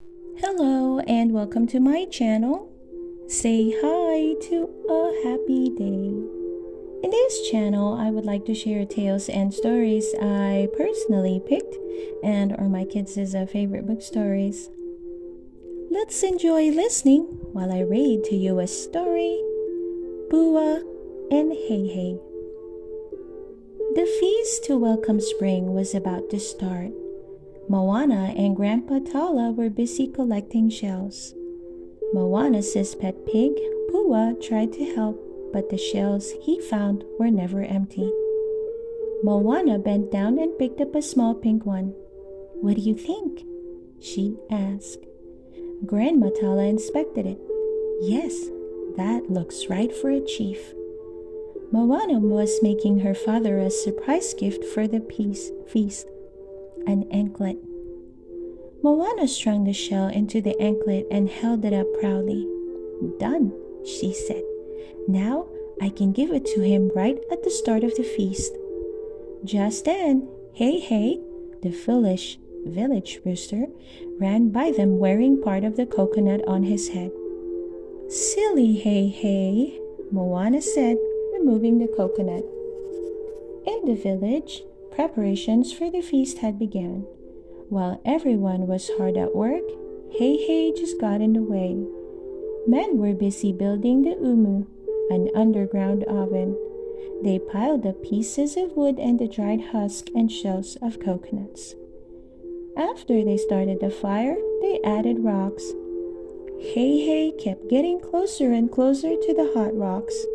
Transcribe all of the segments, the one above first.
Hello and welcome to my channel. Say hi to a happy day. In this channel, I would like to share tales and stories I personally picked and are my kids' favorite book stories. Let's enjoy listening while I read to you a story, Pua and Hei Hei. The feast to welcome spring was about to start. Moana and Grandpa Tala were busy collecting shells. Moana's pet pig, Pua, tried to help, but the shells he found were never empty. Moana bent down and picked up a small pink one. "What do you think?" she asked. Grandma Tala inspected it. "Yes, that looks right for a chief." Moana was making her father a surprise gift for the feast, an anklet. Moana strung the shell into the anklet and held it up proudly. "Done," she said. "Now I can give it to him right at the start of the feast." Just then, Hei Hei, the village rooster, ran by them wearing part of the coconut on his head. "Silly Hei Hei," Moana said, removing the coconut. In the village, preparations for the feast had begun. While everyone was hard at work, Hei Hei just got in the way. Men were busy building the umu, an underground oven. They piled up pieces of wood and the dried husk and shells of coconuts. After they started the fire, they added rocks. Hei Hei kept getting closer and closer to the hot rocks.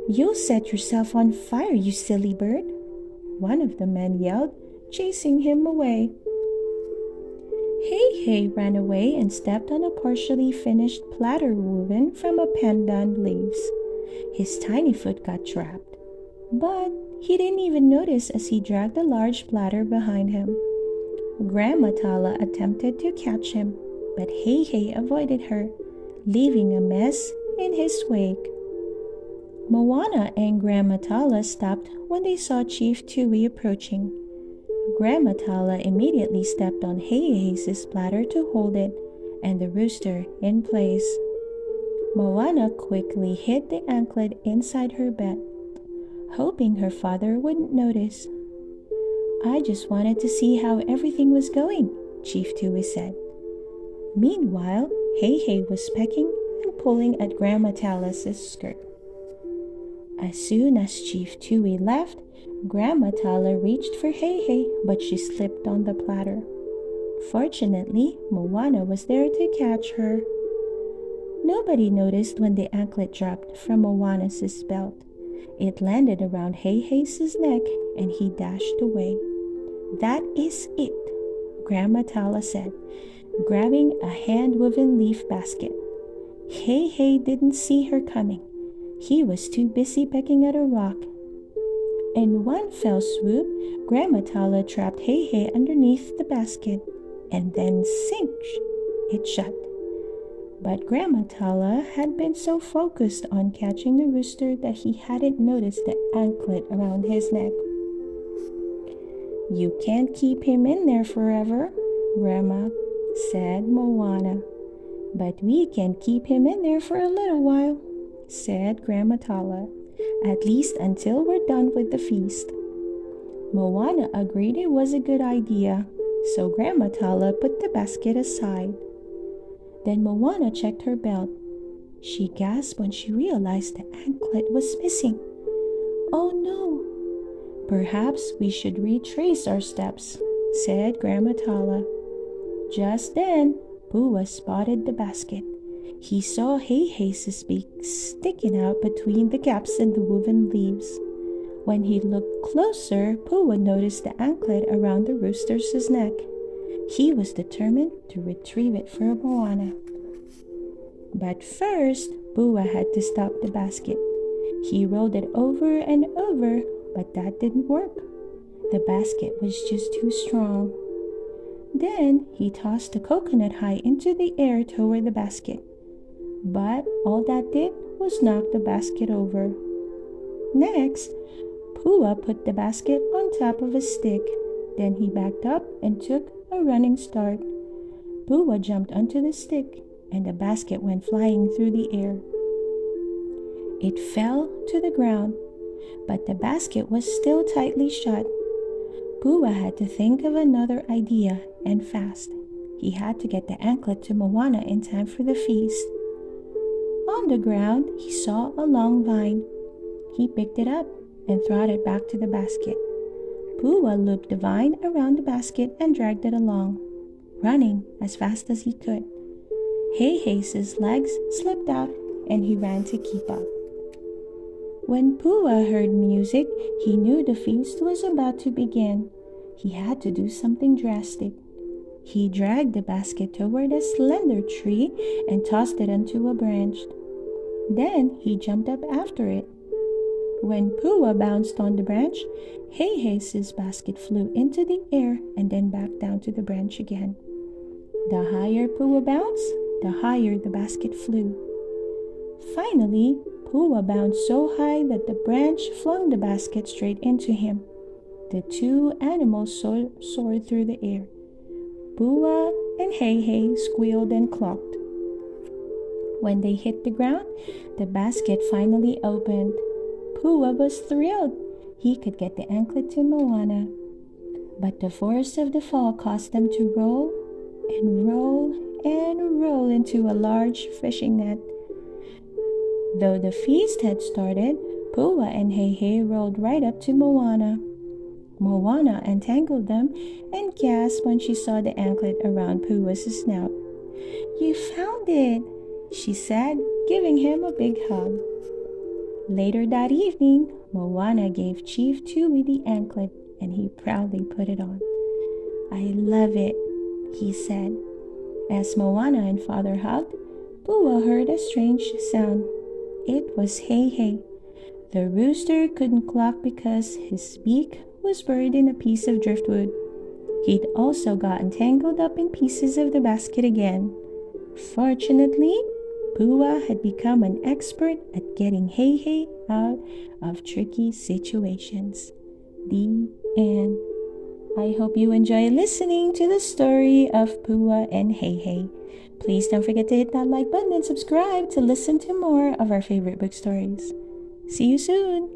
"You'll set yourself on fire, you silly bird," one of the men yelled, chasing him away. Hei Hei ran away and stepped on a partially finished platter woven from a pandan leaves. His tiny foot got trapped, but he didn't even notice as he dragged a large platter behind him. Grandma Tala attempted to catch him, but Hei Hei avoided her, leaving a mess in his wake. Moana and Grandma Tala stopped when they saw Chief Tui approaching. Grandma Tala immediately stepped on Hei Hei's platter to hold it and the rooster in place. Moana quickly hid the anklet inside her belt, hoping her father wouldn't notice. "I just wanted to see how everything was going," Chief Tui said. Meanwhile, Hei Hei was pecking and pulling at Grandma Tala's skirt. As soon as Chief Tui left, Grandma Tala reached for Hei Hei, but she slipped on the platter. Fortunately, Moana was there to catch her. Nobody noticed when the anklet dropped from Moana's belt. It landed around Hei Hei's neck and he dashed away. "That is it," Grandma Tala said, grabbing a hand-woven leaf basket. Hei Hei didn't see her coming. He was too busy pecking at a rock. In one fell swoop, Grandma Tala trapped Hei Hei underneath the basket, and then cinch, it shut. But Grandma Tala had been so focused on catching the rooster that he hadn't noticed the anklet around his neck. "You can't keep him in there forever, Grandma," said Moana. "But we can keep him in there for a little while," said Grandma Tala, "at least until we're done with the feast." Moana agreed it was a good idea, so Grandma Tala put the basket aside. Then Moana checked her belt. She gasped when she realized the anklet was missing. "Oh no! Perhaps we should retrace our steps," said Grandma Tala. Just then, Pua spotted the basket. He saw Hei Hei's beak sticking out between the gaps in the woven leaves. When he looked closer, Pua noticed the anklet around the rooster's neck. He was determined to retrieve it for Moana. But first, Pua had to stop the basket. He rolled it over and over, but that didn't work. The basket was just too strong. Then he tossed the coconut high into the air toward the basket. But all that did was knock the basket over. Next, Pua put the basket on top of a stick. Then he backed up and took a running start. Pua jumped onto the stick, and the basket went flying through the air. It fell to the ground, but the basket was still tightly shut. Pua had to think of another idea, and fast. He had to get the anklet to Moana in time for the feast. On the ground, he saw a long vine. He picked it up and thrust it back to the basket. Pua looped the vine around the basket and dragged it along, running as fast as he could. Hei Hei's legs slipped out and he ran to keep up. When Pua heard music, he knew the feast was about to begin. He had to do something drastic. He dragged the basket toward a slender tree and tossed it onto a branch. Then he jumped up after it. When Pua bounced on the branch, Hei Hei's basket flew into the air and then back down to the branch again. The higher Pua bounced, the higher the basket flew. Finally, Pua bounced so high that the branch flung the basket straight into him. The two animals soared through the air. Pua and Hei Hei squealed and clucked. When they hit the ground, the basket finally opened. Pua was thrilled. He could get the anklet to Moana. But the force of the fall caused them to roll and roll and roll into a large fishing net. Though the feast had started, Pua and Hei Hei rolled right up to Moana. Moana untangled them and gasped when she saw the anklet around Pua's snout. "You found it," she said, giving him a big hug. Later that evening, Moana gave Chief Tui the anklet, and he proudly put it on. "I love it," he said. As Moana and Father hugged, Pua heard a strange sound. It was Hei Hei. The rooster couldn't cluck because his beak was buried in a piece of driftwood. He'd also gotten tangled up in pieces of the basket again. Fortunately, Pua had become an expert at getting Hei Hei out of tricky situations. The end. I hope you enjoy listening to the story of Pua and Hei Hei. Please don't forget to hit that like button and subscribe to listen to more of our favorite book stories. See you soon!